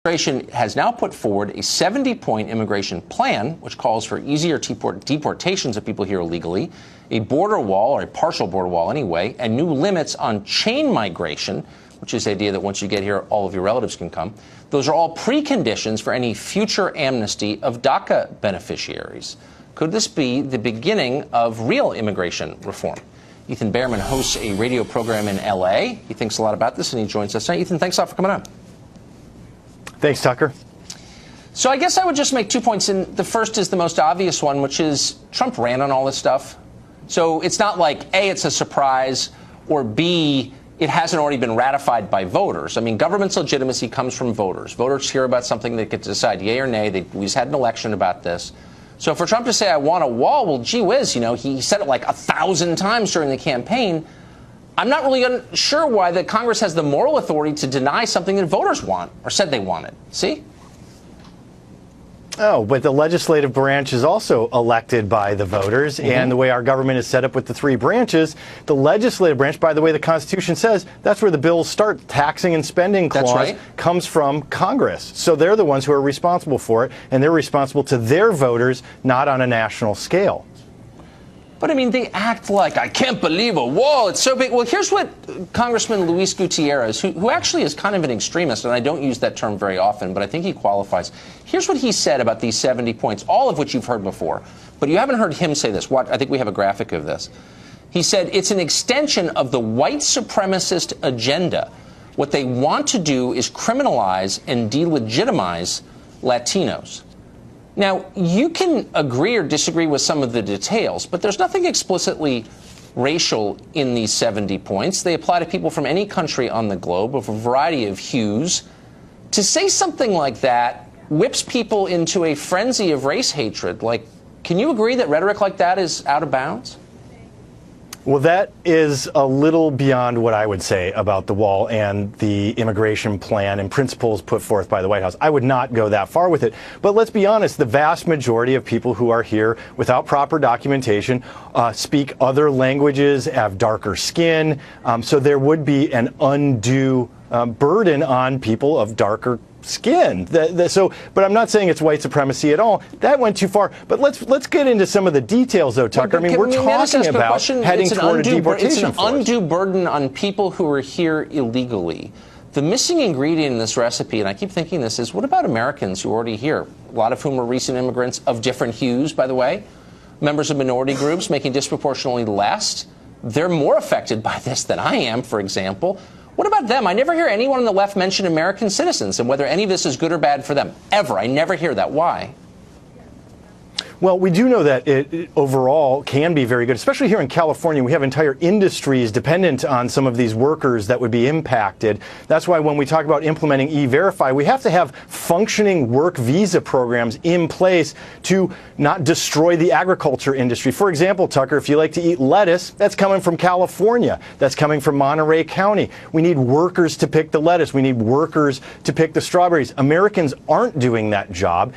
Administration has now put forward a 70-point immigration plan, which calls for easier deportations of people here illegally, a border wall, or a partial border wall anyway, and new limits on chain migration, which is the idea that once you get here, all of your relatives can come. Those are all preconditions for any future amnesty of DACA beneficiaries. Could this be the beginning of real immigration reform? Ethan Bearman hosts a radio program in L.A. He thinks a lot about this, and he joins us tonight. Ethan, thanks a lot for coming on. Thanks, Tucker. So I guess I would just make 2 points. And the first is the most obvious one, which is Trump ran on all this stuff. So it's not like, A, it's a surprise, or B, it hasn't already been ratified by voters. I mean, government's legitimacy comes from voters. Voters hear about something, they get to decide yay or nay. We just had an election about this. So for Trump to say, I want a wall, well, gee whiz, you know, he said it like 1,000 times during the campaign. I'm not really sure why the Congress has the moral authority to deny something that voters want or said they wanted. See? Oh, but the legislative branch is also elected by the voters. And the way our government is set up with the three branches, the legislative branch, by the way the Constitution says, that's where the bills start. Taxing and spending clause comes from Congress. So they're the ones who are responsible for it, and they're responsible to their voters, not on a national scale. But, I mean, they act like, I can't believe a wall, it's so big. Well, here's what Congressman Luis Gutierrez, who actually is kind of an extremist, and I don't use that term very often, but I think he qualifies. Here's what he said about these 70 points, all of which you've heard before. But you haven't heard him say this. I think we have a graphic of this. He said it's an extension of the white supremacist agenda. What they want to do is criminalize and delegitimize Latinos. Now, you can agree or disagree with some of the details, but there's nothing explicitly racial in these 70 points. They apply to people from any country on the globe of a variety of hues. To say something like that whips people into a frenzy of race hatred. Like, can you agree that rhetoric like that is out of bounds? Well, that is a little beyond what I would say about the wall and the immigration plan and principles put forth by the White House. I would not go that far with it. But let's be honest, the vast majority of people who are here without proper documentation speak other languages, have darker skin. So there would be an undue burden on people of darker skin. But I'm not saying it's white supremacy at all. That went too far. But let's get into some of the details, though, Tucker. I mean, we're talking about heading toward a deportation force. It's an undue burden on people who are here illegally. The missing ingredient in this recipe, and I keep thinking this, is what about Americans who are already here, a lot of whom are recent immigrants of different hues, by the way, members of minority groups making disproportionately less. They're more affected by this than I am, for example. What about them? I never hear anyone on the left mention American citizens and whether any of this is good or bad for them. Ever. I never hear that. Why? Well, we do know that it overall can be very good, especially here in California. We have entire industries dependent on some of these workers that would be impacted. That's why when we talk about implementing E-Verify, we have to have functioning work visa programs in place to not destroy the agriculture industry. For example, Tucker, if you like to eat lettuce, that's coming from California. That's coming from Monterey County. We need workers to pick the lettuce. We need workers to pick the strawberries. Americans aren't doing that job.